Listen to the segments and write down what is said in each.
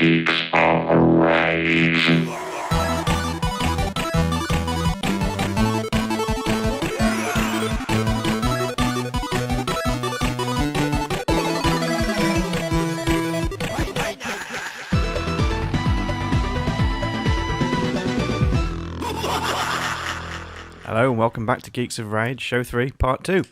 geeks are rage. Hello and welcome back to Geeks of Rage, Show 3, Part 2.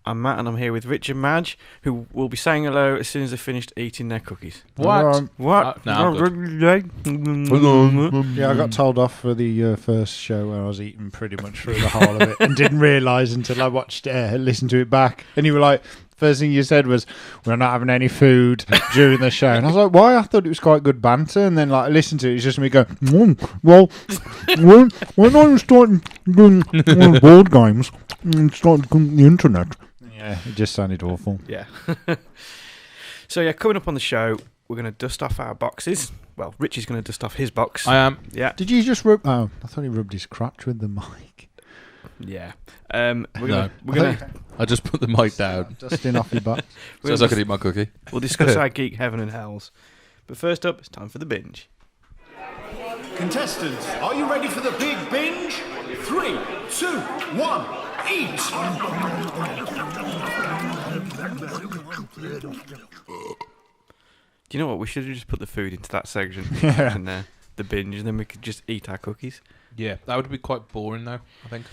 I'm Matt and I'm here with Rich and Madge, who will be saying hello as soon as they've finished eating their cookies. What? What? No, I'm good. Yeah, I got told off for the first show where I was eating pretty much through the whole of it and didn't realise until I watched listened to it back. And you were like, first thing you said was, we're not having any food during the show. And I was like, why? I thought it was quite good banter. And then like I listened to it, it's just me going, well, when I was starting doing board games and started on the internet. Yeah, it just sounded awful. Yeah. So yeah, coming up on the show, we're going to dust off our boxes. Well, Rich is going to dust off his box. I am. Yeah. Did you just rub... Oh, I thought he rubbed his crotch with the mic. Yeah. No. We're gonna I just put the mic down Dusting off your box. so as I could eat my cookie. We'll discuss our geek heaven and hells. But first up, it's time for the binge. Contestants, are you ready for the big binge? 3, 2, 1, eat! Do you know what? We should have just put the food into that section in there, the binge, and then we could just eat our cookies. Yeah, that would be quite boring though, I think.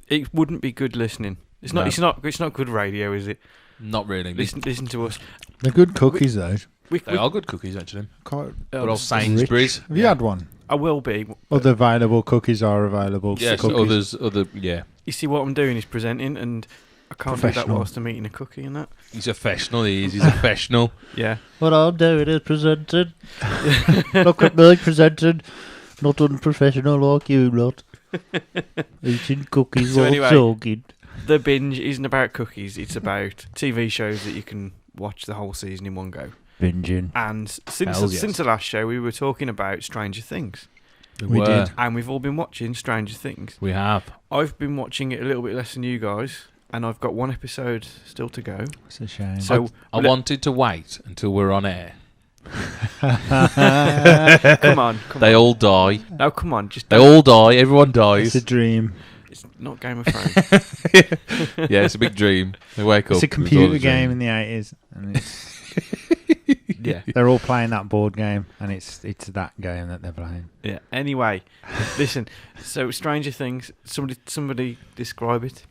It wouldn't be good listening. It's not. No. It's not good radio, is it? Not really. Listen to us. They're good cookies, though. They are good cookies actually. Quite Good old Sainsbury's. Have you had one? I will be. Other available cookies are available. Yes, cookies. yeah. You see what I'm doing is presenting, and I can't do that Professional. whilst I'm eating a cookie and that. He's a professional, he's a professional. Yeah. What I'm doing is presenting. Look at me presenting. Not unprofessional like you lot. Eating cookies So while anyway, talking. The binge isn't about cookies. It's about TV shows that you can watch the whole season in one go. Binging. And Hells yes. since the last show, we were talking about Stranger Things. We did. And we've all been watching Stranger Things. We have. I've been watching it a little bit less than you guys, and I've got one episode still to go. It's a shame. So I wanted to wait until we're on air. come on. They all die. No, come on. Just They all die. Everyone dies. It's a dream. It's not Game of Thrones. Yeah, it's a big dream. They wake up. It's a computer game in the 80s. And it's, Yeah. they're all playing that board game, and it's that game that they're playing. Yeah. Anyway, listen. So Stranger Things. Somebody describe it.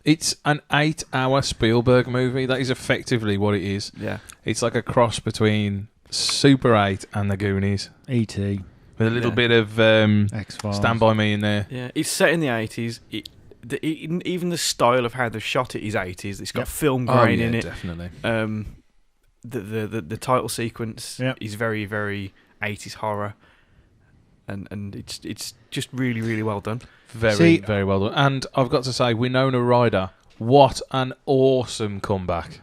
It's an 8-hour Spielberg movie. That is effectively what it is. Yeah. It's like a cross between Super 8 and The Goonies. E.T. With a little Yeah. bit of X-Files. Stand By Me in there. Yeah. It's set in the 80s. Even the style of how they've shot it is 80s. It's got film grain in it. Definitely. The title sequence Yep. is very, very 80s horror, and it's just really, really well done. Very well done. And I've got to say, Winona Ryder, what an awesome comeback.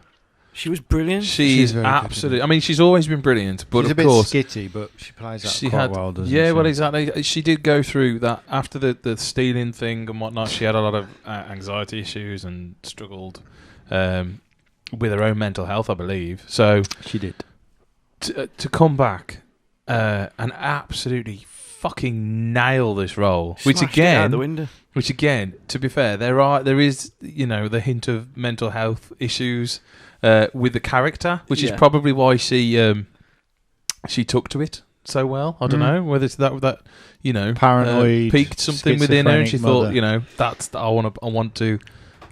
She was brilliant. She's very absolutely... I mean, she's always been brilliant, but She's of a bit course... skitty, but she plays that She quite had, well, doesn't yeah, she? well, exactly. She did go through that after the stealing thing and whatnot. She had a lot of anxiety issues and struggled with her own mental health, I believe. So She did. to come back and absolutely fucking nail this role, Smashed it out of the window. which again, to be fair, there is the hint of mental health issues with the character, which is probably why she took to it so well. I don't know whether it's that Paranoid, piqued something within her, and she schizophrenic thought,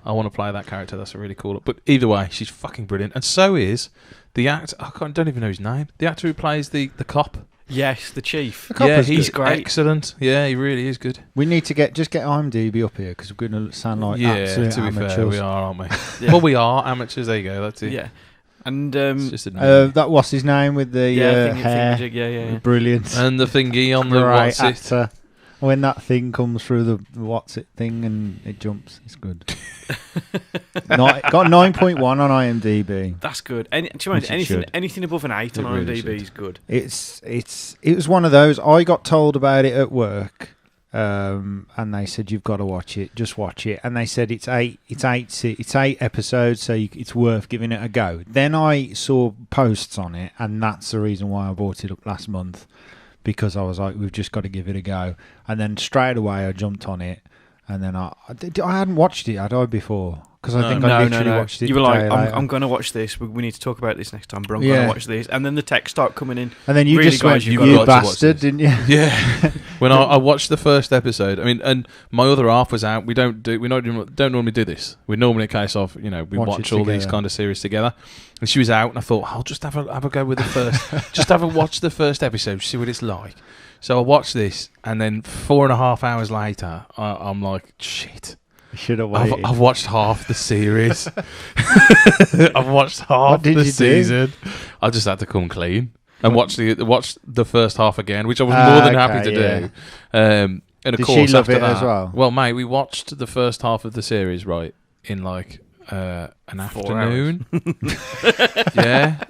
I want to play that character. That's a really cool. But either way, she's fucking brilliant, and so is the actor. Don't even know his name. The actor who plays the cop. Yes, the chief. Yeah, is he's good. Great. excellent. Yeah, he really is good. We need to get IMDb up here because we're going to sound like absolute to be amateurs. fair, we are, aren't we? Yeah. Well, we are amateurs. There you go. That's it. Yeah, and It's just a That what's his name with the hair? yeah. Brilliant. and the thingy on the Great what's it? actor. When that thing comes through the what's it thing and it jumps, it's good. Got 9.1 on IMDb. That's good. Anything above an 8 on It really IMDb should. is good. It was one of those. I got told about it at work and they said you've got to watch it. Just watch it. And they said it's eight episodes, so it's worth giving it a go. Then I saw posts on it, and that's the reason why I bought it up last month, because I was like, we've just got to give it a go. And then straight away I jumped on it, and then I hadn't watched it, had I, before? Because I think I literally watched it. You were the like, day I'm going to watch this. We need to talk about this next time, but I'm going to watch this. And then the text start coming in. And then you really just went, guys, you bastard, didn't you? Yeah. When I watched the first episode, I mean, and my other half was out. We don't normally do this. We normally a case of, we watch all these kind of series together. And she was out, and I thought, I'll just have a go with the first. Just have a watch the first episode, see what it's like. So I watched this, and then 4.5 hours later, I'm like, shit. Should have waited. I've watched half the series. I've watched half the season. I just had to come clean and watch the first half again, which I was more than happy to do. And of Did course, she love after it that, as well? Well, mate, we watched the first half of the series in like an afternoon. Yeah,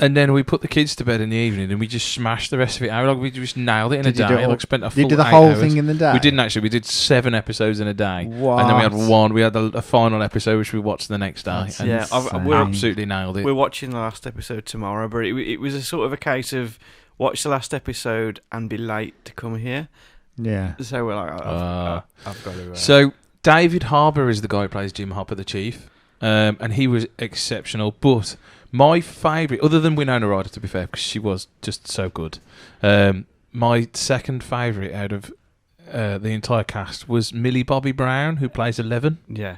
and then we put the kids to bed in the evening, and we just smashed the rest of it out. Like, we just nailed it in a day. Spent a full 8 hours. You did the whole thing in the day? We didn't actually. We did 7 episodes in a day. What? And then we had one. We had a final episode, which we watched the next day. We absolutely nailed it. We're watching the last episode tomorrow, but it was a sort of a case of watch the last episode and be late to come here. Yeah. So we're like, I've got to... So David Harbour is the guy who plays Jim Hopper, the Chief. And he was exceptional, but... My favourite, other than Winona Ryder, to be fair, because she was just so good, my second favourite out of the entire cast was Millie Bobby Brown, who plays Eleven. Yeah.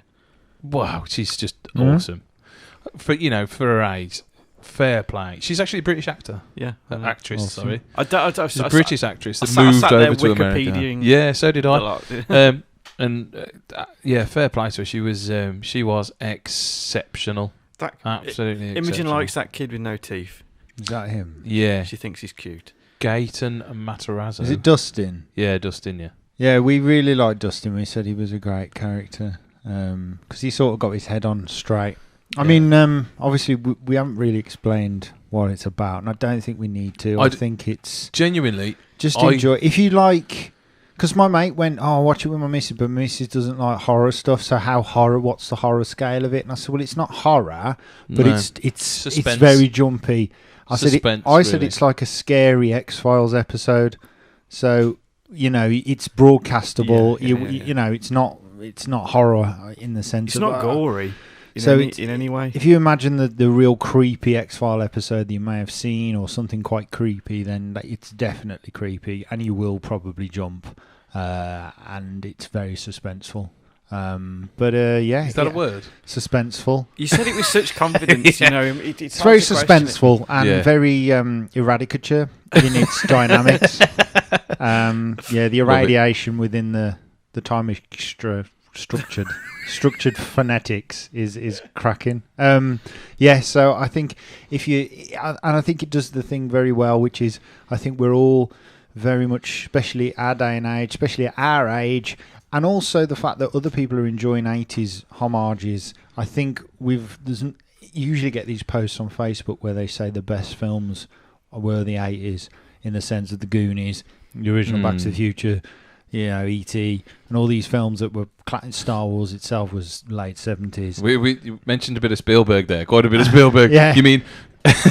Wow, she's just awesome. For her age, fair play. She's actually a British actor. Yeah. Actress, awesome. sorry. She's a British actress that I moved sat over there to America. Wikipediaing Yeah, so did I. a lot. Fair play to her. She was exceptional. Absolutely Imogen exceptional. likes that kid with no teeth. Is that him? Yeah. She thinks he's cute. Gaten Matarazzo. Is it Dustin? Yeah, Dustin, yeah. Yeah, we really liked Dustin. We said he was a great character because he sort of got his head on straight. I mean, obviously, we haven't really explained what it's about, and I don't think we need to. I think it's... Genuinely... Just enjoy it. If you like... Because my mate went, I'll watch it with my missus, but my missus doesn't like horror stuff, so what's the horror scale of it? And I said, well, it's not horror, but it's very jumpy. I said it's like a scary X-Files episode. So, it's broadcastable. It's not horror in the sense it's of... It's not gory in any way. If you imagine the real creepy X-File episode that you may have seen or something quite creepy, then it's definitely creepy and you will probably jump. And it's very suspenseful. Is that a word? Suspenseful. You said it with such confidence. It's very suspenseful and very eradicature in its dynamics. The irradiation within the time is structured phonetics is cracking. So I think I think it does the thing very well, which is I think we're all very much, especially our day and age, especially at our age, and also the fact that other people are enjoying 80s homages. I think you usually get these posts on Facebook where they say the best films were the 80s, in the sense of the Goonies, the original Back to the Future, E.T., and all these films that were... Star Wars itself was late 70s. We mentioned a bit of Spielberg there, quite a bit of Spielberg. Yeah. You mean...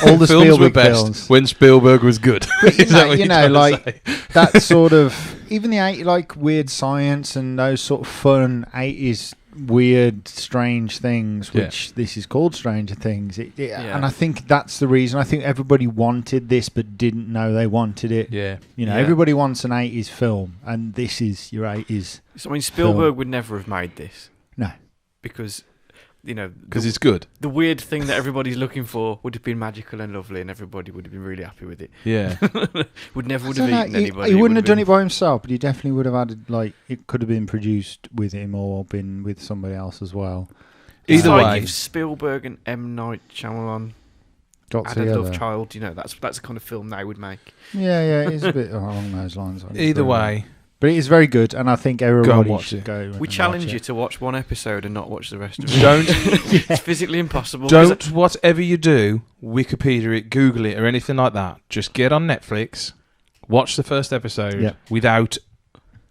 all the films Spielberg were best films when Spielberg was good. That sort of... Even the 80s, weird science and those sort of fun 80s weird, strange things, which this is called Stranger Things. And I think that's the reason. I think everybody wanted this but didn't know they wanted it. Yeah. Everybody wants an 80s film, and this is your 80s. So, I mean, Spielberg would never have made this. No. Because... because it's good. The weird thing that everybody's looking for would have been magical and lovely, and everybody would have been really happy with it. Yeah, would have eaten anybody. He wouldn't have done it by himself, but he definitely would have added. It could have been produced with him or been with somebody else as well. Either way, if Spielberg and M. Night Shyamalan got had a love child, that's the kind of film they would make. Yeah, it's a bit along those lines. Either way. But it is very good, and I think everybody should go. We challenge you to watch one episode and not watch the rest of it. It's physically impossible. Don't, whatever you do, Wikipedia it, Google it, or anything like that. Just get on Netflix, watch the first episode without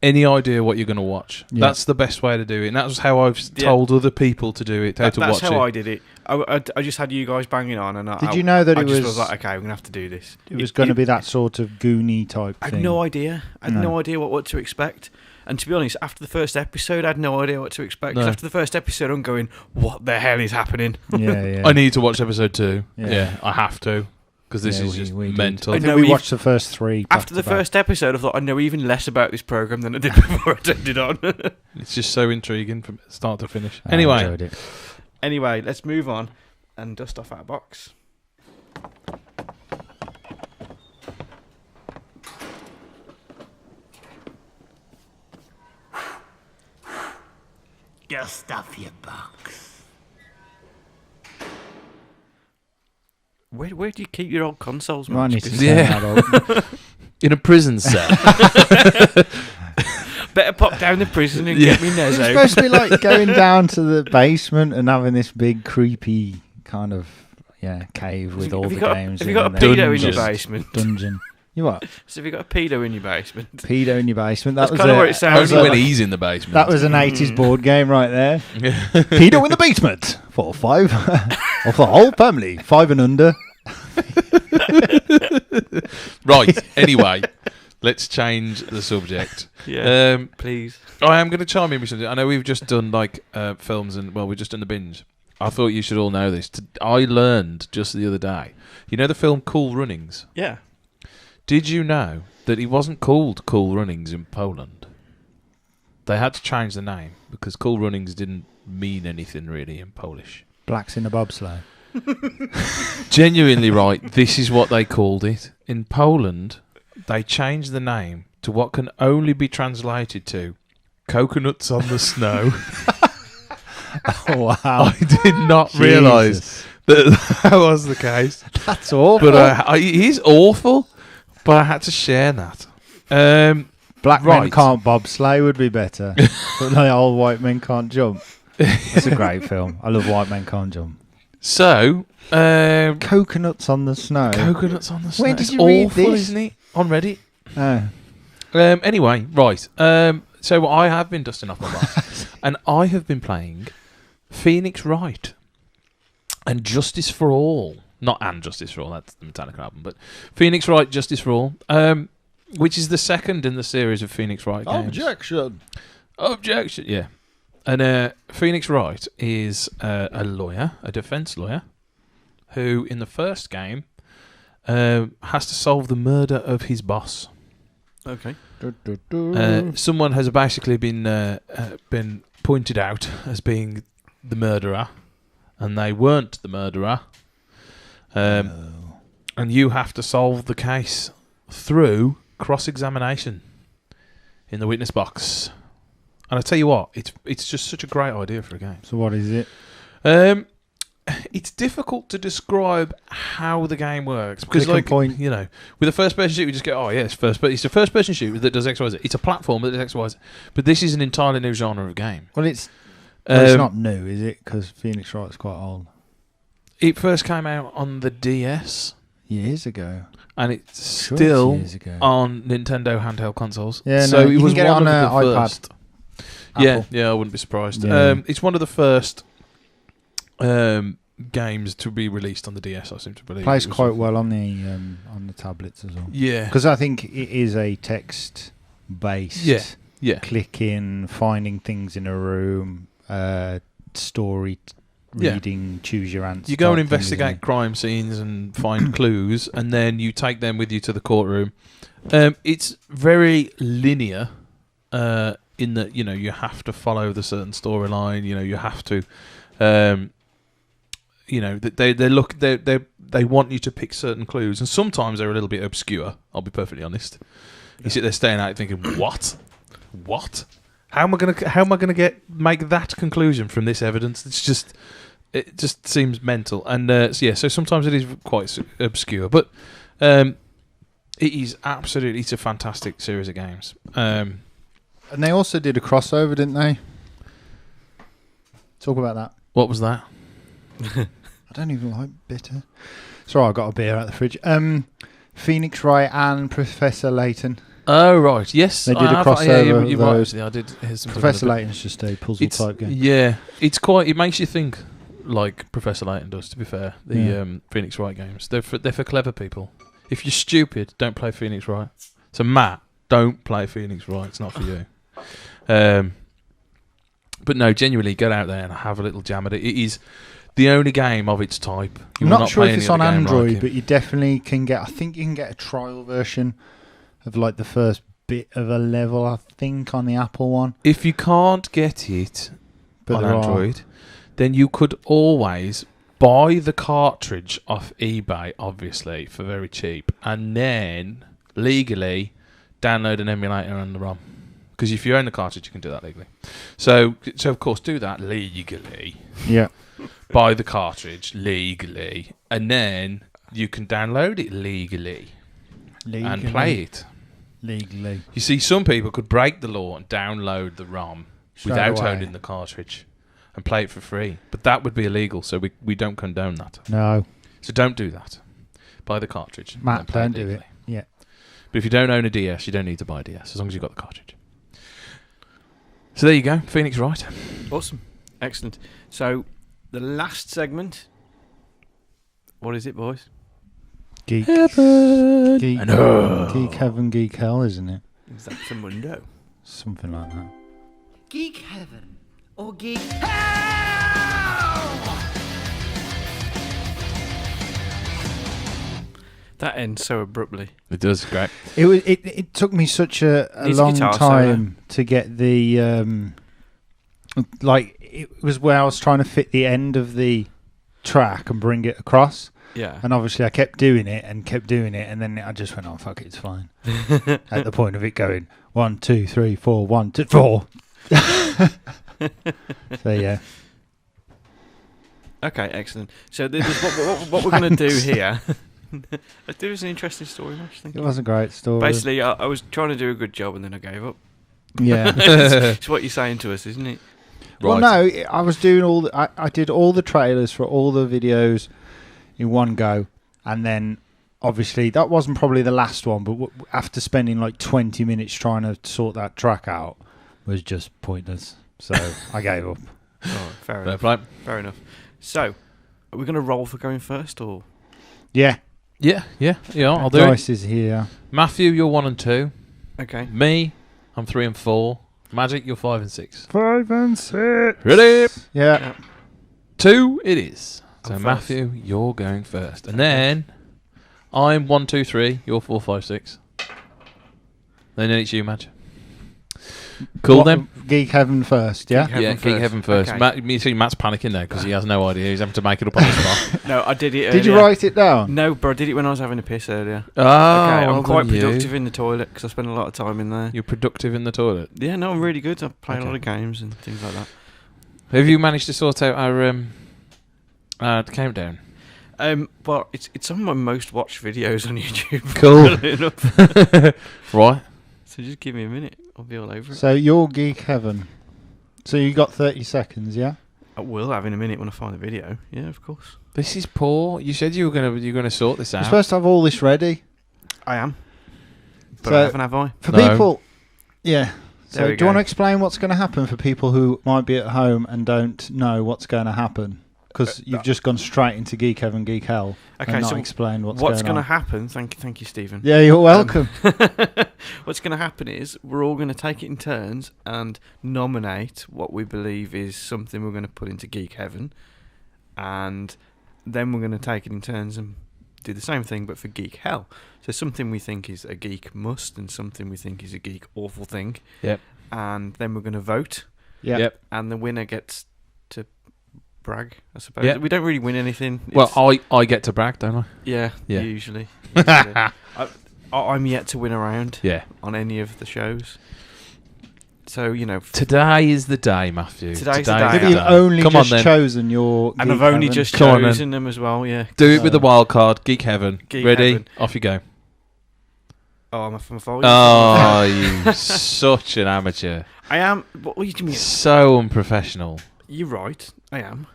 any idea what you're going to watch. Yeah. That's the best way to do it. And that's how I've told other people to do it, to watch it. That's how I did it. I just had you guys banging on, and Did you know that I it just was like, okay, we're gonna have to do this. It was going to be that sort of Goonie type I thing. had no idea. I had no idea what to expect. And to be honest, after the first episode, I had no idea what to expect. 'Cause after the first episode, I'm going, what the hell is happening? Yeah. I need to watch episode 2. Yeah. Yeah, I have to. Because this is just mental. I think we watched the first 3. After the first episode, I thought I know even less about this program than I did before I turned it on. It's just so intriguing from start to finish. I enjoyed it. Anyway, let's move on and dust off our box. Dust off your box. Where do you keep your old consoles, Might man? need to turn that up. In a prison cell. Better pop down the prison and Yeah. get me Nez It's out. supposed to be like going down to the basement and having this big creepy kind of cave with all the games. Have you got a in there. pedo in your Dungeon. basement? Dungeon. You what? So have you got a pedo in your basement? Pedo in your basement. That That's was kind of what it sounds Only when like. he's in the basement. That was an 80s board game right there. Pedo in the basement for 5 or for the whole family, 5 and under. Right, anyway, let's change the subject. Yeah, please. I am going to chime in with something. I know we've just done films and, we've just done the binge. I thought you should all know this. I learned just the other day. You know the film Cool Runnings? Yeah. Did you know that it wasn't called Cool Runnings in Poland? They had to change the name because Cool Runnings didn't mean anything really in Polish. Blacks in a bobsleigh. Genuinely right, this is what they called it. In Poland, they changed the name to what can only be translated to Coconuts on the Snow. Oh, wow. I did not realise that was the case. That's awful. But it is awful, but I had to share that. Black men right. can't bobsleigh would be better. But no, old white men can't jump. It's a great film. I love White Men Can't Jump. So, Coconuts on the Snow. Coconuts on the Snow. Where did It's you read awful, this? isn't it? On Reddit. Oh. Anyway, right. So I have been dusting off my box, and I have been playing Phoenix Wright and Justice for All. Not And Justice for All, that's the Metallica album, but Phoenix Wright, Justice for All, which is the second in the series of Phoenix Wright games. Objection, yeah. And Phoenix Wright is a lawyer, a defence lawyer, who in the first game has to solve the murder of his boss. Okay. Someone has basically been pointed out as being the murderer, and they weren't the murderer. And you have to solve the case through cross-examination in the witness box. And I tell you what, it's just such a great idea for a game. So what is it? It's difficult to describe how the game works Click because, and point. you know, with a first-person shooter, we just go, "Oh, yeah, it's a first-person shooter that does X, Y, Z." It's a platform that does X, Y, Z. But this is an entirely new genre of game. Well, it's not new, is it? Because Phoenix Wright's quite old. It first came out on the DS, Years ago. and it's Sure still it's years ago. on Nintendo handheld consoles. Yeah, so no, you it was can get one it on of the iPad. first. Yeah, Apple. yeah, I wouldn't be surprised. Yeah. It's one of the first games to be released on the DS. I seem to believe. Plays It was quite a- well on the tablets as well. Yeah, Because I think it is a text-based yeah. clicking, finding things in a room, story Yeah. reading, choose your answer. You go and type thing, investigate isn't crime scenes and find clues, and then you take them with you to the courtroom. It's very linear in that you have to follow the certain storyline. You have to, they want you to pick certain clues, and sometimes they're a little bit obscure. I'll be perfectly honest. You sit there staring at it thinking, "What? How am I gonna make that conclusion from this evidence?" It just seems mental, and so sometimes it is quite obscure, but it is absolutely, it's a fantastic series of games. it? And they also did a crossover, didn't they? Talk about that. What was that? I don't even like bitter. Sorry, I got a beer out of the fridge. Phoenix Wright and Professor Layton. Oh right, yes. They did I a have. crossover You're of right, those. actually, I did hear something Professor about it. Layton's just a puzzle It's type game. yeah, it's quite. It makes you think, like Professor Layton does. To be fair, the Yeah. Phoenix Wright games they're for clever people. If you're stupid, don't play Phoenix Wright. So Matt, don't play Phoenix Wright. It's not for you. But no, genuinely, get out there and have a little jam at it. It is the only game of its type. You I'm will not sure play if any it's on other game like Android, it. but you definitely can get. I think you can get a trial version of like the first bit of a level. I think on the Apple one. If you can't get it But on there are- Android, then you could always buy the cartridge off eBay, obviously, for very cheap, and then legally download an emulator on the ROM. Because if you own the cartridge, you can do that legally. So of course, do that legally. Yeah. Buy the cartridge legally, and then you can download it legally and play it. legally. You see, some people could break the law and download the ROM Straight without away. owning the cartridge and play it for free. But that would be illegal, so we don't condone that. No, So don't do that. Buy the cartridge. and Matt, then play don't do it. legally. Yeah. But if you don't own a DS, you don't need to buy a DS, as long as you've got the cartridge. So there you go, Phoenix Wright. Awesome. Excellent. So, the last segment. What is it, boys? Geek. Heaven. Geek. And Geek Heaven, Geek Hell, isn't it? Is that the window? Something like that. Geek Heaven or Geek That ends so abruptly. It does, great. It took me such a Needs a long guitar time to get the like it was where I was trying to fit the end of the track and bring it across, Yeah. and obviously I kept doing it, and then I just went, oh fuck it, it's fine. At the point of it going 1 2 3 4 1 2 4. So yeah, Okay, excellent. So this is what we're going to do here. There was an interesting story, Mash. Thank it you. was a great story. Basically, I was trying to do a good job and then I gave up. Yeah. It's what you're saying to us, isn't it? Well, no, I was doing all. I did all the trailers for all the videos in one go, and then obviously that wasn't probably the last one. But after spending like 20 minutes trying to sort that track out, was just pointless. So I gave up. Oh, fair Fair enough. play. Fair enough. So, are we going to roll for going first, or Yeah, Yeah, I'll do it. Dice is here. Matthew, you're 1 and 2. okay? Me, I'm 3 and 4. Magic, you're 5 and 6. 5 and 6. Ready? Yeah. 2 it is. So I'm first. Matthew, you're going first. And then I'm 1, 2, 3, you're 4, 5, 6. Then it's you, Madge. Cool What- then. Geek Heaven first. Yeah. Geek Heaven Yeah, first. Geek Heaven first. Okay. You see Matt's panicking there because he has no idea. He's having to make it up on the spot. No, I did it. Did you earlier. write it down? No, but I did it when I was having a piss earlier. Oh, Okay, well I'm quite done you. productive in the toilet because I spend a lot of time in there. You're productive in the toilet. Yeah, no, I'm really good. I play a Okay. lot of games and things like that. Have you managed to sort out our countdown? Well, it's on my most watched videos on YouTube. Cool. funnily enough. Right. So just give me a minute. I'll be all over it. So you're Geek Heaven. So you got 30 seconds, yeah? I will have in a minute when I find the video. Yeah, of course. This is poor. You said you were gonna sort this You're out. supposed to have all this ready. I am. But So- I haven't, have I? For No. people, yeah. There So we do you go. want to explain what's going to happen for people who might be at home and don't know what's going to happen? Because you've just gone straight into Geek Heaven, Geek Hell, Okay, and not so explained what's what's going going to on. happen? Thank you, Stephen. Yeah, you're welcome. What's going to happen is we're all going to take it in turns and nominate what we believe is something we're going to put into Geek Heaven, and then we're going to take it in turns and do the same thing but for Geek Hell. So something we think is a geek must and something we think is a geek awful thing. Yep. And then we're going to vote, Yeah. Yep. and the winner gets to brag, I suppose. Yep. We don't really win anything. Well, It's- I get to brag, don't I? yeah, Yeah. usually. I'm yet to win around Yeah. on any of the shows. So, Today is the day, Matthew. Today's the day. Have Yeah. you only Come on, just then. chosen your and Geek I've only Heaven? just Come on, then. chosen them as well, yeah. Do it with the wild card. Geek Heaven. Geek Ready? Heaven. Off you go. Oh, I'm from a Oh, you such an amateur. I am. What do you mean? So unprofessional. You're right. I am.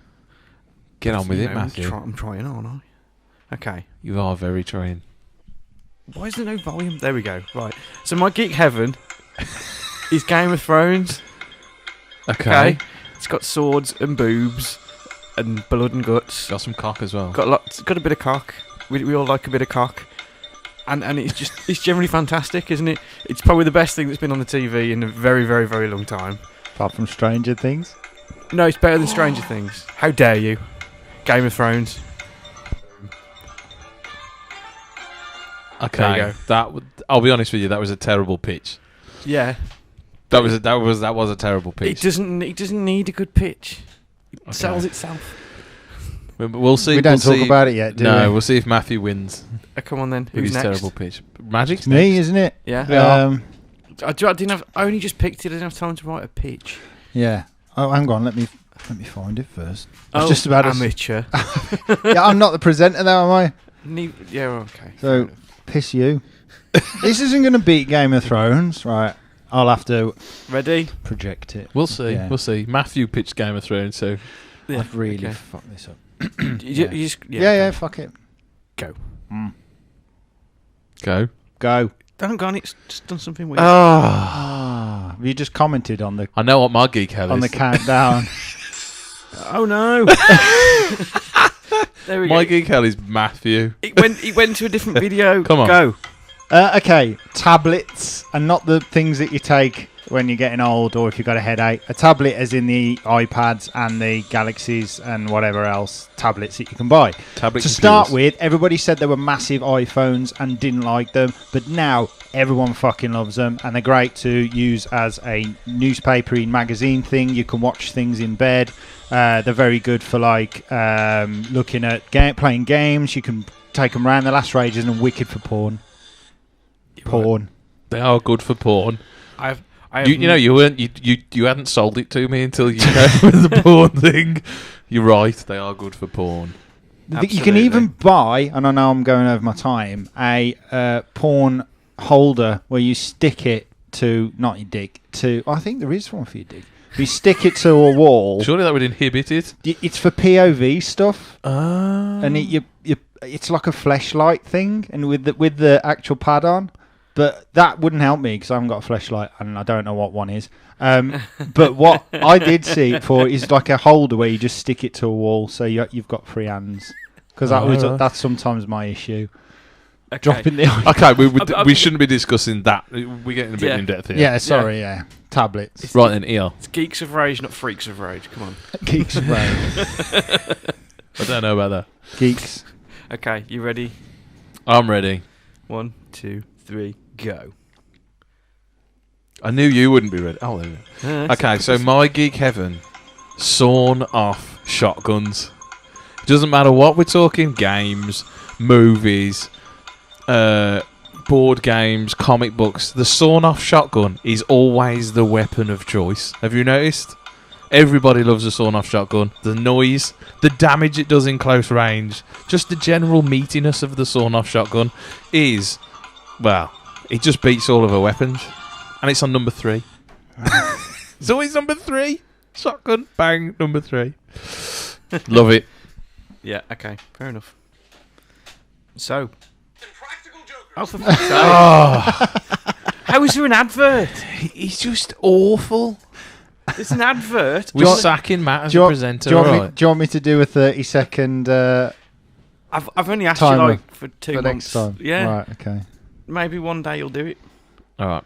Get on with You it, know, Matthew. I'm trying, aren't I? Okay. You are very trying. Why is there no volume? There we go. Right. So my Geek Heaven is Game of Thrones. Okay. It's got swords and boobs and blood and guts. Got some cock as well. Got a bit of cock. We all like a bit of cock. And it's generally fantastic, isn't it? It's probably the best thing that's been on the TV in a very, very, very long time. Apart from Stranger Things. No, it's better than Stranger Things. How dare you? Game of Thrones. There you Okay. go. I'll be honest with you. That was a terrible pitch. Yeah. That was a terrible pitch. It doesn't need a good pitch. It sells itself. We'll see. We don't we'll talk see. about it yet, do we? No, we'll see if Matthew wins Come on then. with Who's his next? terrible pitch. Magic's Me, next. isn't it? Yeah. I only just picked it. I didn't have time to write a pitch. Yeah. Oh, hang on. Let me find it first. I was Oh, just about to. amateur. Yeah, I'm not the presenter, though, am I? Yeah. Okay. So piss you. This isn't going to beat Game of Thrones, right? I'll have to Ready? project it. We'll see. Yeah. We'll see. Matthew pitched Game of Thrones, so Yeah. I've really okay. fucked this up. You just, Yeah, fuck it. Go. go. Go. Don't go on. It's just done something weird. Ah, you just commented on the I know what my geek hell on is. the countdown. Oh no. There we My go. geek hell is Matthew. It went to a different video. Come on. Go. Okay, tablets, and not the things that you take when you're getting old or if you've got a headache. A tablet as in the iPads and the Galaxies and whatever else tablets that you can buy. Tablet To start computers. with, everybody said they were massive iPhones and didn't like them, but now everyone fucking loves them, and they're great to use as a newspaper magazine thing. You can watch things in bed. They're very good for looking at playing games. You can take them around. They last for ages and wicked for porn. Porn. They are good for porn. I have You hadn't sold it to me until you came with the porn thing. You're right. They are good for porn. You can Absolutely. even buy, and I know I'm going over my time, a porn holder where you stick it to, not your dick, to, I think there is one for your dick. You stick it to a wall. Surely that would inhibit it. It's for POV stuff, Ah. and it's like a fleshlight thing, and with the actual pad on. But that wouldn't help me because I haven't got a fleshlight and I don't know what one is. But what I did see it for is like a holder where you just stick it to a wall, so you've got free hands. Because that's sometimes my issue. Okay. Dropping the Okay, I'll we be- shouldn't be discussing that. We're getting a bit Yeah. in depth here. Yeah, sorry, yeah. Tablets. Right then, here. It's Geeks of Rage, not Freaks of Rage. Come on. Geeks around. I don't know about that. Geeks. Okay, you ready? I'm ready. 1, 2, 3, go. I knew you wouldn't be ready. Oh, there we go. Okay, so my geek heaven, sawn off shotguns. It doesn't matter what we're talking, games, movies, board games, comic books. The sawn off shotgun is always the weapon of choice. Have you noticed? Everybody loves a sawn off shotgun. The noise, the damage it does in close range, just the general meatiness of the sawn off shotgun is, well, it just beats all of our weapons. And it's on number 3. It's always number 3. Shotgun, bang, number 3. Love it. Yeah, okay, fair enough. So. Oh, for fuck's sake. How is there an advert? He's just awful. It's an advert. We're sacking Matt as Do you a want- presenter, do you want me- right? do you want me to do a 30-second I've only asked Timer you like for 2 for months. next time? Yeah, Right, okay. maybe one day you'll do it. All right.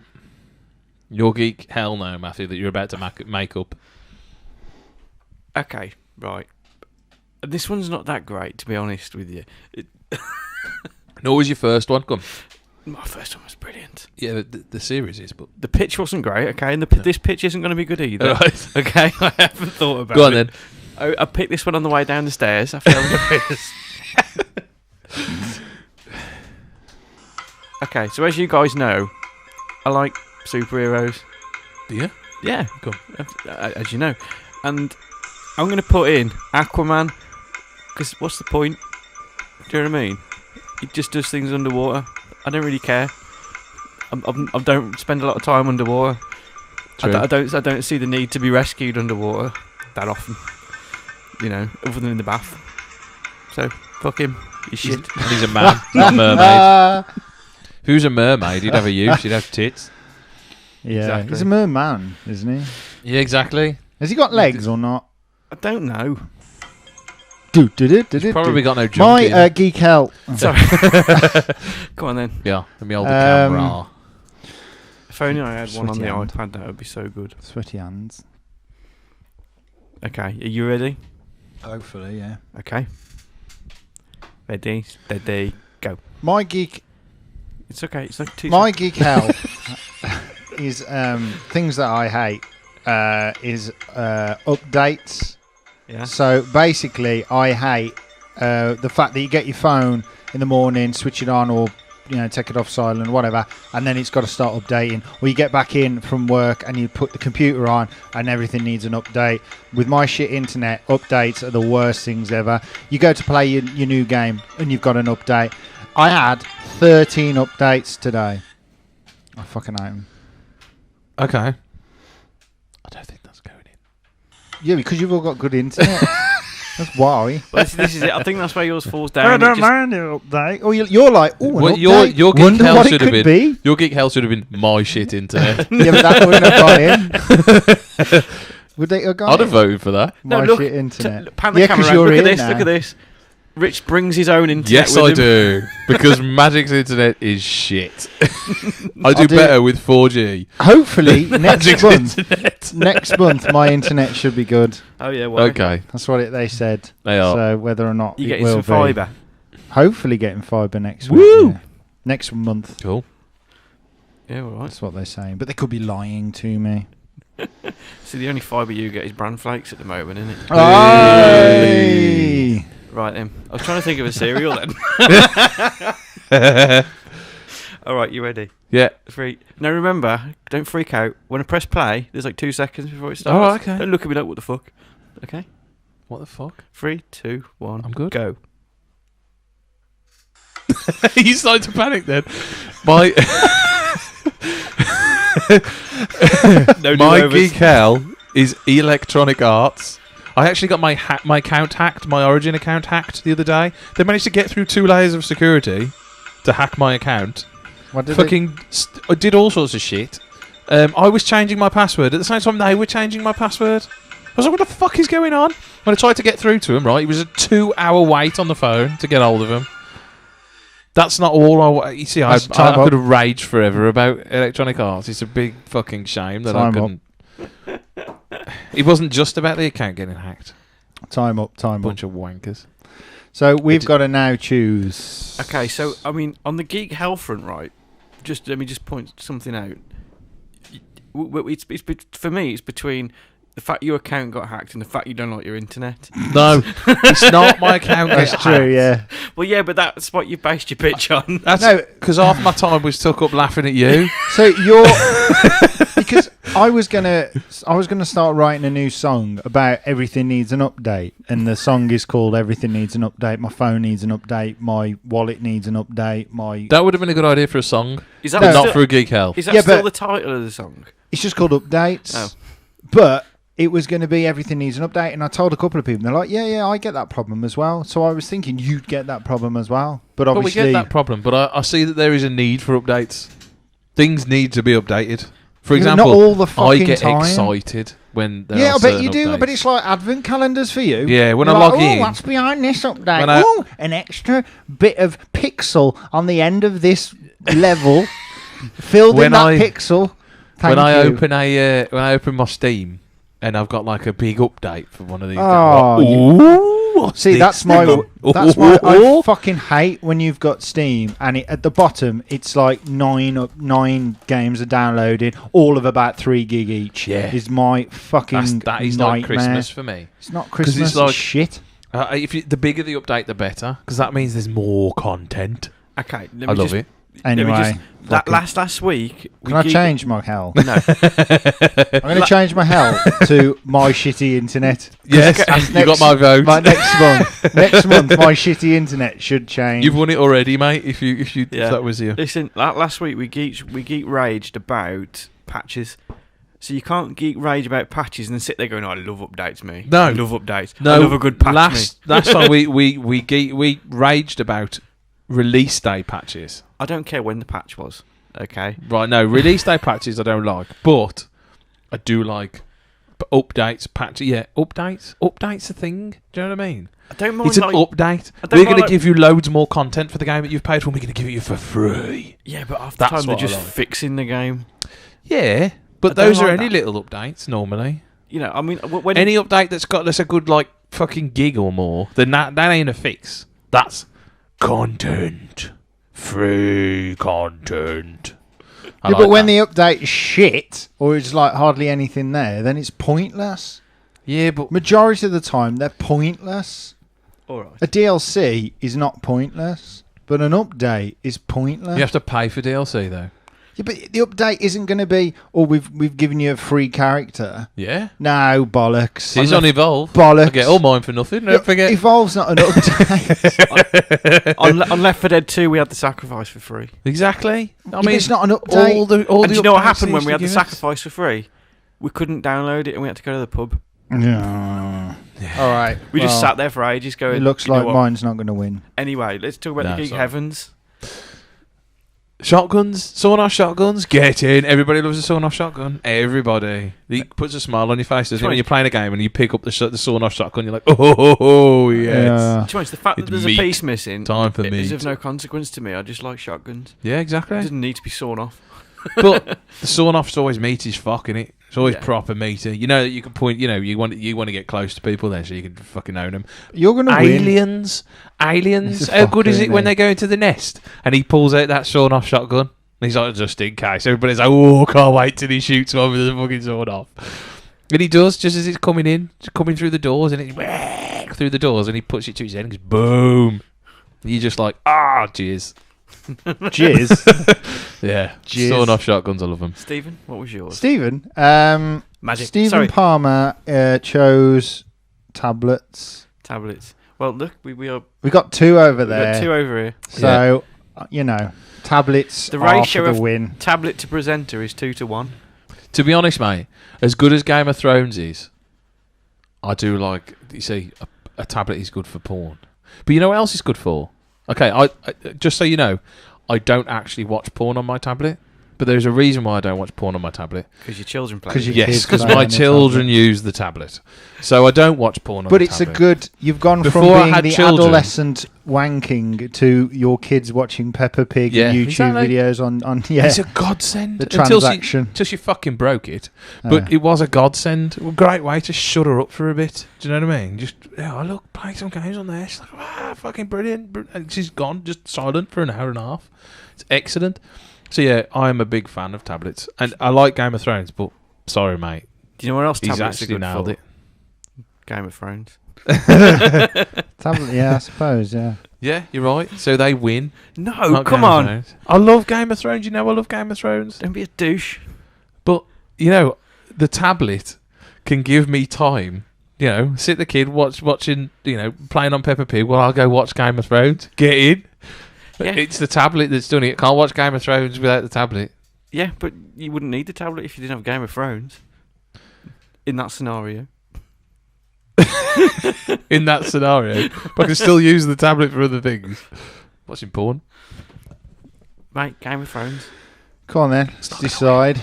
Your geek hell no, Matthew, that you're about to make up. Okay, right. This one's not that great, to be honest with you. Nor was your first one. Come. My first one was brilliant. Yeah, the series is, but The pitch wasn't great, okay, and this pitch isn't going to be good either. Right. Okay, I haven't thought about it. Go on then. I picked this one on the way down the stairs after having a piss. Okay, so as you guys know, I like superheroes. Do you? Yeah, Go as you know. And I'm going to put in Aquaman, because what's the point? Do you know what I mean? He just does things underwater. I don't really care. I don't spend a lot of time underwater. True. I don't see the need to be rescued underwater that often. You know, other than in the bath. So fuck him. He's shit. And he's a man, not a mermaid. If he was a mermaid, he'd have a use. He'd have tits. Yeah, Exactly. he's a merman, isn't he? Yeah, exactly. Has he got legs or not? I don't know. He's probably got no junk My either. geek hell. Sorry. Go on then. Yeah, let me hold the camera. If only I had one on the Sweaty hand. iPad, that would be so good. Sweaty hands. Okay, are you ready? Hopefully, yeah. Okay. Ready, steady, go. My geek It's okay. It's like 2 My seconds. geek hell is things that I hate is updates. Yeah. So basically, I hate the fact that you get your phone in the morning, switch it on, or take it off silent, whatever, and then it's got to start updating. Or you get back in from work and you put the computer on and everything needs an update. With my shit internet, updates are the worst things ever. You go to play your new game and you've got an update. I had 13 updates today. I fucking hate them. Okay. I don't think that's going in. Yeah, because you've all got good internet. That's why. Well, this is it. I think that's where yours falls down. I It don't just- mind an update. Oh, you're like, oh, an Well, update. your geek Wonder hell what it should have could been. be. Your geek hell should have been my shit internet. Yeah, but that wouldn't have gone in. Would they have gone I'd have in? voted for that. No, My look, shit internet. pan the Yeah, camera 'cause around. you're Look at in this. now. Look at this. Rich brings his own internet. Yes, with I him. do. Because Magic's internet is shit. I do do- better with 4G. Hopefully, next Magic's month. internet. Next month, my internet should be good. Oh yeah. Well, Okay, That's what they said. they are. So whether or not You it getting will some be. fibre? Hopefully, getting fibre next Woo! week. Yeah. Next month. Cool. Yeah. All right. That's what they're saying. But they could be lying to me. See, the only fibre you get is bran flakes at the moment, isn't it? Aye. Right then. I was trying to think of a cereal then. All right, you ready? Yeah. 3. Now remember, don't freak out. When I press play, there's like 2 seconds before it starts. Oh, okay. Don't look at me like, what the fuck? Okay. What the fuck? 3, 2, 1. I'm good. Go. You started to panic then. My No my do-overs. geek hell is Electronic Arts. I actually got my account hacked, my Origin account hacked the other day. They managed to get through 2 layers of security to hack my account. What did I did all sorts of shit. I was changing my password. At the same time, they were changing my password. I was like, what the fuck is going on? When I tried to get through to him, right, it was a 2-hour wait on the phone to get hold of him. That's not all you see, I That's time could up. have raged forever about Electronic Arts. It's a big fucking shame that Time I couldn't. It wasn't just about the account getting hacked. Time up. Bunch of wankers. So we've got to now choose. Okay, so I mean, on the geek hell front, right? Let me point something out. For me, it's between the fact your account got hacked and the fact you don't like your internet. No, it's not my account. That's gets true, hacked. yeah. Well, yeah, but that's what you based your pitch on. That's No. because half my time was took up laughing at you. So you're because I was gonna start writing a new song about everything needs an update, and the song is called "Everything Needs an Update." My phone needs an update. My wallet needs an update. That would have been a good idea for a song, Is that but still, not for a geek hell. Is that Yeah, still but- the title of the song? It's just called updates. Oh. But it was going to be everything needs an update, and I told a couple of people, and they're like, "Yeah, I get that problem as well." So I was thinking you'd get that problem as well, but But we obviously, get that problem. But I see that there is a need for updates. Things need to be updated. For Not example, all the I fucking get time. excited when there yeah, are I bet certain you do. updates. But it's like advent calendars for you. Yeah, when You're I like, log in- what's behind this update? When I- Oh, an extra bit of pixel on the end of this level. Filled in When that I- pixel. Thank when I you. when I open my Steam and I've got like a big update for one of these. Oh, Ooh, what's See, this? that's why I fucking hate when you've got Steam and at the bottom it's like 9 games are downloaded, all of about 3 gig each. Yeah. Is my fucking That is nightmare. like Christmas for me. It's not 'Cause Christmas. it's like- it's shit. The bigger the update, the better, because that means there's more content. Okay, I love it. Anyway, That fucking- last week. can I change my hell? No. I'm going to change my hell to my shitty internet. Yes, That's you got my vote. Next month, my shitty internet should change. You've won it already, mate. If Yeah. that was you. Listen, last week we geek raged about patches. So you can't geek rage about patches and then sit there going, "Oh, I love updates, me. No. I love updates. No, I love a good patch, last time we raged about release day patches. I don't care when the patch was. Okay. Right, no, release day patches I don't like, but I do like updates, patches. Yeah, updates. Updates a thing. Do you know what I mean? I don't mind. It's an update. We're going to give you loads more content for the game that you've paid for. We're going to give it you for free. Yeah, but half the time they're just fixing the game. Yeah, but those are only little updates normally. You know, I mean, when any update that's a good like fucking gig or more, then that ain't a fix. That's content. Free content. Yeah, but when the update is shit, or it's like hardly anything there, then it's pointless. Yeah, but majority of the time they're pointless. All right. A DLC is not pointless, but an update is pointless. You have to pay for DLC though. Yeah, but the update isn't going to be, we've given you a free character. Yeah. No, bollocks. He's on Evolve. Bollocks. I get all mine for nothing. Don't forget. Evolve's not an update. on Left 4 Dead 2, we had the sacrifice for free. Exactly. I mean, it's not an update. All and the do you know what happened when we had give the sacrifice for free? We couldn't download it and we had to go to the pub. Yeah. All right. We just sat there for ages going... It looks like mine's not going to win. Anyway, let's talk about the Geek Heavens. Shotguns, sawn-off shotguns, get in. Everybody loves a sawn-off shotgun. Everybody. It puts a smile on your face, doesn't it? When you're playing a game and you pick up the sawn-off shotgun, you're like, oh, yes. The fact that there's a piece missing is of no consequence to me. I just like shotguns. Yeah, exactly. It doesn't need to be sawn off. But the sawn-off's always meaty as fuck, innit? It's always proper meaty. You know that you can point. You know you want to get close to people there, so you can fucking own them. You're gonna aliens. How good is it when they go into the nest and he pulls out that sawn-off shotgun? And he's like, just in case. Everybody's like, oh, can't wait till he shoots one with the fucking sawn-off. And he does just as it's coming in, just coming through the doors, and it's through the doors, and he puts it to his head and goes boom. And you're just like, jizz. Jizz. Yeah. Sawn-off shotguns, I love them. Stephen, what was yours? Stephen, Magic. Stephen Palmer chose tablets. Tablets. Well, look, we got two over there. Got two over here. So tablets. The ratio are for the of win. Tablet to presenter is 2-1. To be honest, mate, as good as Game of Thrones is, I do like. You see, a tablet is good for porn. But you know what else it's good for? Okay, I just so you know, I don't actually watch porn on my tablet. But there's a reason why I don't watch porn on my tablet. Because your children play. Yes, because my children use the tablet. So I don't watch porn on but the it's tablet. a good... You've gone Before from I being had the children- adolescent wanking to your kids watching Peppa Pig Yeah, and YouTube exactly. videos on It's a godsend. the transaction. Until she fucking broke it. But it was a godsend. A great way to shut her up for a bit. Do you know what I mean? Just, look, play some games on there. She's like, fucking brilliant. And she's gone, just silent for an hour and a half. It's excellent. So yeah, I'm a big fan of tablets. And I like Game of Thrones, but sorry, mate. Do you know what else He's tablets are actually good nailed for? it. Game of Thrones. Tablet, yeah, I suppose, yeah. Yeah, you're right. So they win. No, Not come Game of on. Thrones. I love Game of Thrones. You know I love Game of Thrones. Don't be a douche. But, the tablet can give me time. Sit the kid watching, playing on Peppa Pig while I'll go watch Game of Thrones. Get in. Yeah. It's the tablet that's doing it. Can't watch Game of Thrones without the tablet. Yeah, but you wouldn't need the tablet if you didn't have Game of Thrones. In that scenario. In that scenario. But I can still use the tablet for other things. Watching porn. Mate, Game of Thrones. Come on then, let's decide.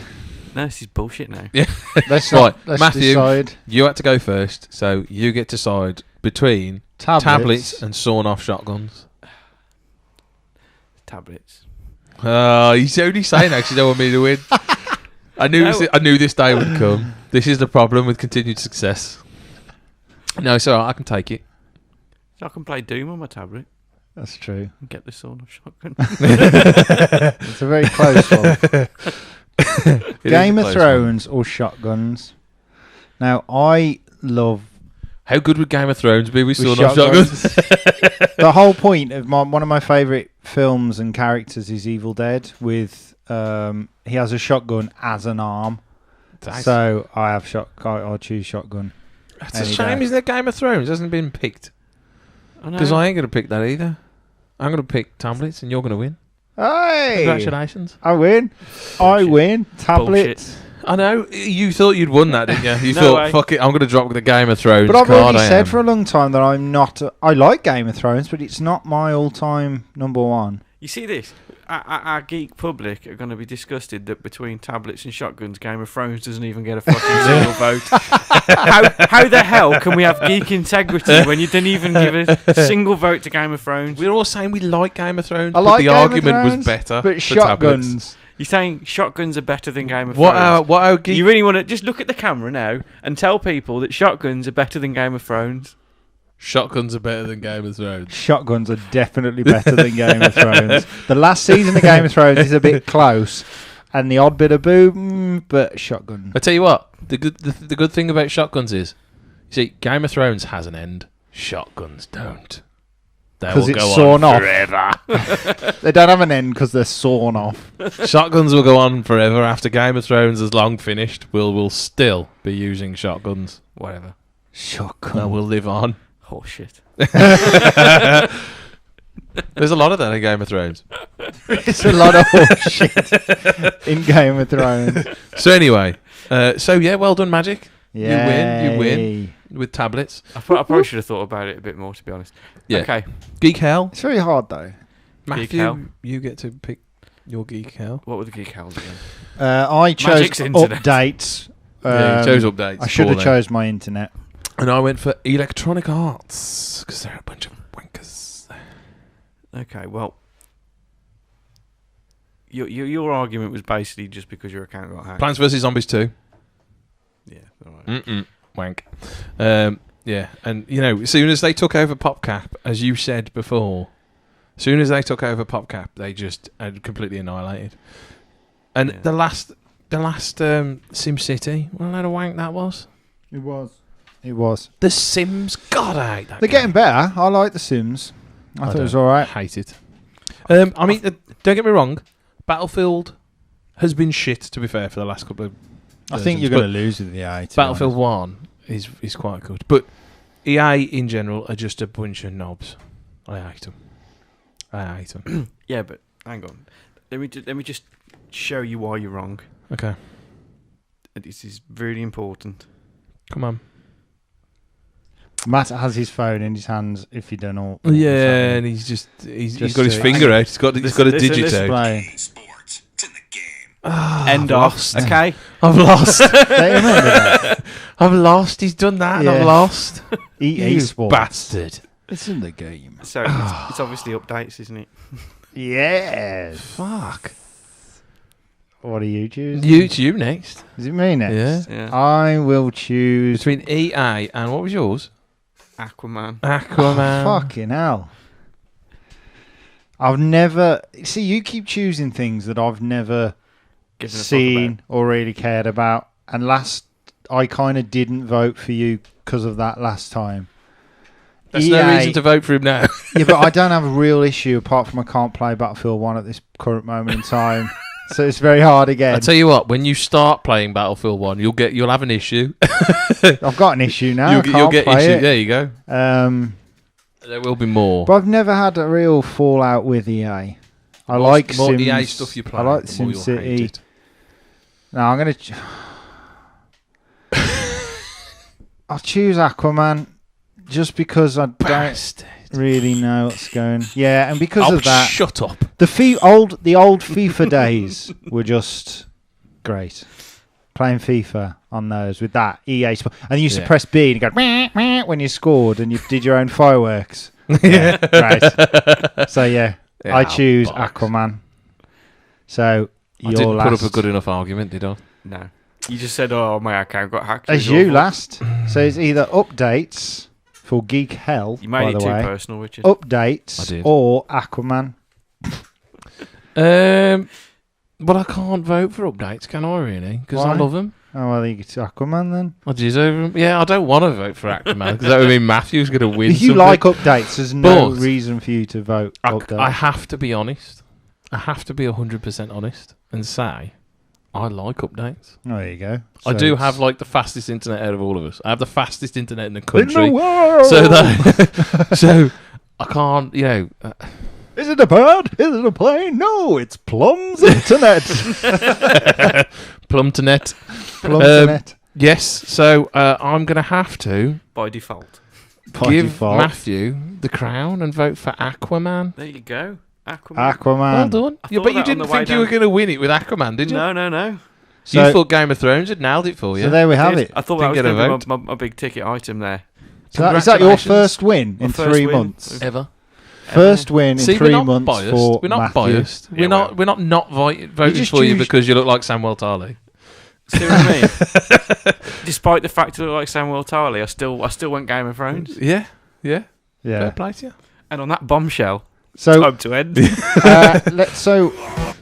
No, this is bullshit now. Yeah. Let's Matthew, decide. you had to go first, so you get to decide between tablets and sawn-off shotguns. Tablets. He's only saying that 'cause he don't want me to win. I knew this day would come. This is the problem with continued success. No, it's alright, I can take it. So I can play Doom on my tablet That's true. and get the sawn-off shotgun. It's a very close one. Game of Thrones or shotguns. Now, I love... How good would Game of Thrones be with with sawn-off shotguns? The whole point of one of my favourite films and characters is Evil Dead, with he has a shotgun as an arm. Nice. So I'll choose shotgun. It's a shame, isn't it? Game of Thrones hasn't been picked. Because I ain't going to pick that either. I'm going to pick tablets and you're going to win. Hey! Congratulations. I win. I win. Tablets. I know. You thought you'd won that, didn't you? You No thought, way. fuck it, I'm going to drop the Game of Thrones But I've card. already I said am. for a long time that I'm not. I like Game of Thrones, but it's not my all-time number one. You see this? Our geek public are going to be disgusted that between tablets and shotguns, Game of Thrones doesn't even get a fucking single vote. How the hell can we have geek integrity when you didn't even give a single vote to Game of Thrones? We're all saying we like Game of Thrones, I but like the Game of argument was Thrones, better but for shotguns. tablets. You're saying shotguns are better than Game of What Thrones? our geek... You really want to just look at the camera now and tell people that shotguns are better than Game of Thrones? Shotguns are better than Game of Thrones. Shotguns are definitely better than Game of Thrones. The last season of Game of Thrones is a bit close, and the odd bit of boom, but shotgun. I tell you what, the good thing about shotguns is, you see, Game of Thrones has an end. Shotguns don't. They will Because it's go sawn on off. forever. They don't have an end because they're sawn off. Shotguns will go on forever after Game of Thrones is long finished. We'll still be using shotguns. Whatever. Shotgun. No, we'll live on. Horseshit. There's a lot of that in Game of Thrones. It's a lot of horseshit in Game of Thrones. So anyway, well done, Magic. Yeah, You win with tablets. I probably should have thought about it a bit more, to be honest. Yeah. Okay. Geek Hell. It's very hard though. Matthew, Hell. you get to pick your Geek Hell. What were the geek hells again? I chose Magic's internet. updates. Yeah, you chose updates. I should have Poorly. chose my internet. And I went for Electronic Arts because they're a bunch of wankers. Okay, well, your argument was basically just because your account got hacked. Plants vs Zombies 2. Yeah, all right. Wank. Yeah, and you know, as soon as they took over PopCap, as you said before, as soon as they took over PopCap, they just had completely annihilated. And Yeah. the last SimCity, what a load of wank that was. It was. The Sims, God, I hate that. They're game. getting better. I like The Sims. I thought it was all right. Hate it. I mean, don't get me wrong. Battlefield has been shit, to be fair, for the last couple of. I think you're going to lose with the AI. Battlefield 1 is quite good, but EA in general are just a bunch of knobs. I hate them. Yeah, but hang on. Let me just show you why you're wrong. Okay, This is really important. come on. Matt has his phone in his hands. If you don't know. Yeah, and he's got his finger out. He's got a Listen, digit listen. out. Play. Sports. It's in the game. End I've off. lost. Okay. I've lost. Don't you remember that? I've lost. He's done that, and Yeah. I've lost. EA You Sports. bastard. It's in the game. So it's obviously updates, isn't it? Yes. Fuck. What do you choose? It's you next. Is it me next? Yeah. Yeah. I will choose. Between EA and what was yours? Aquaman. Aquaman. Fucking hell. I've never. See, you keep choosing things that I've never Given a fuck seen or really cared about. And I kind of didn't vote for you because of that last time. There's no EA reason to vote for him now. Yeah, but I don't have a real issue apart from I can't play Battlefield 1 at this current moment in time. So it's very hard again. I tell you what, when you start playing Battlefield 1, you'll have an issue. I've got an issue now. you'll I can't get play issues. it. There you go. There will be more. But I've never had a real fallout with EA. I like more Sims. EA stuff you play. I like the more you'll hate SimCity. it. No, I'm gonna. I'll choose Aquaman just because I Bastard. don't really know what's going. Yeah, and because Oh, of that, shut up. the old FIFA days were just great. Playing FIFA on those with that EA Sport, and you used to Yeah. press B and go meh, meh, when you scored, and you did your own fireworks. Yeah, right. So yeah, I choose bollocks. Aquaman. So I you're didn't last. put up a good enough argument, did I? No. You just said, "Oh, my account got hacked." As It was you awful. last. So it's either updates for Geek Hell, You by made the it too way, personal, Richard. I updates did. or Aquaman. But I can't vote for updates, can I really? Because I Why? love them. Oh well, you get Aquaman then. I deserve them. Yeah, I don't want to vote for Aquaman because that would mean Matthew's going to win. If you something. like updates, there's no But reason for you to vote updates. I have to be honest. I have to be 100% honest and say I like updates. Oh, there you go. I So do it's- have like the fastest internet out of all of us. I have the fastest internet in the in country. the world. So that, so I can't, Is it a bird? Is it a plane? No, it's Plum's internet. Plumternet. Plumternet. Yes, so I'm going to have to By default. By give default. Matthew the crown and vote for Aquaman. There you go. Aquaman. Aquaman. Well done. I Yeah, thought but you that on didn't the way think you were down. going to win it with Aquaman, did you? No. So you So- thought Game of Thrones had nailed it for you. So there we have it. I thought Didn't that was get a going to vote. be my big ticket item there. So is that your Congratulations. first win in My first 3 win. months? Ever. First win in See, 3 we're not months biased. for We're not Matthew. biased. Yeah, We're not voting just for you choose- because you look like Samuel Tarly. See what I mean? Despite the fact I look like Samuel Tarly, I still went Game of Thrones. Yeah. Fair Yeah. play to you. And on that bombshell, So, time to end. so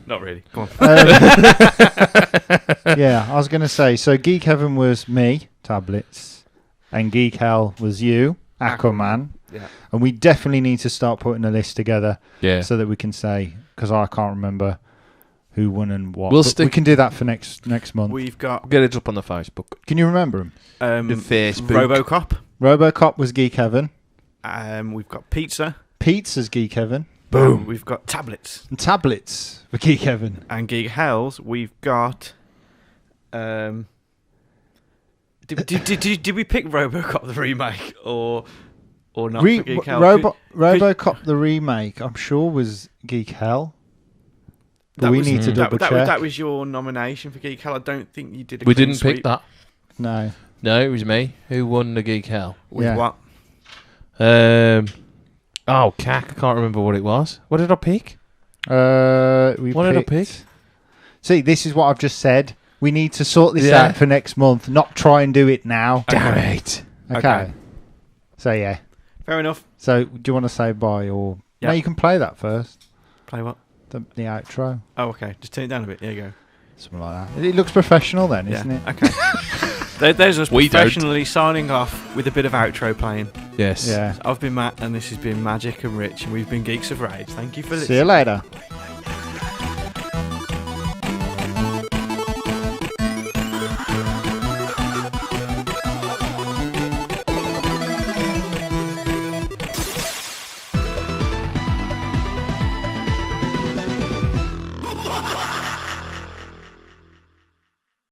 Not really. Come on. yeah, I was going to say, so Geek Heaven was me, Tablets, and Geek Hell was you, Aquaman. Yeah. And we definitely need to start putting a list together Yeah. so that we can say, because I can't remember who won and what. We'll But stick- we can do that for next month. We've got Get it up on the Facebook. Can you remember them? The Facebook. RoboCop. Robocop was Geek Heaven. We've got Pizza. Pizza's Geek Heaven. We've got Tablets. And Tablets for Geek Heaven. And Geek Hells, we've got. Did we pick RoboCop the remake or not? for Geek Hell? Robocop the remake, I'm sure, was Geek Hell. But we need to double check. That was your nomination for Geek Hell. I don't think you did. We didn't pick that. No. No, it was me. Who won the Geek Hell? With Yeah. what? Cack. I can't remember what it was. What did I pick? What What did I pick? See, this is what I've just said. We need to sort this Yeah. out for next month, not try and do it now. Damn it. Okay. So, yeah. Fair enough. So, do you want to say bye or... Yeah. No, you can play that first. Play what? The outro. Oh, okay. Just turn it down a bit. There you go. Something like that. It looks professional then, Yeah. isn't it? Okay. There's us We don't. professionally signing off with a bit of outro playing. Yes. Yeah. I've been Matt, and this has been Magic and Rich, and we've been Geeks of Rage. Thank you for listening. See you later.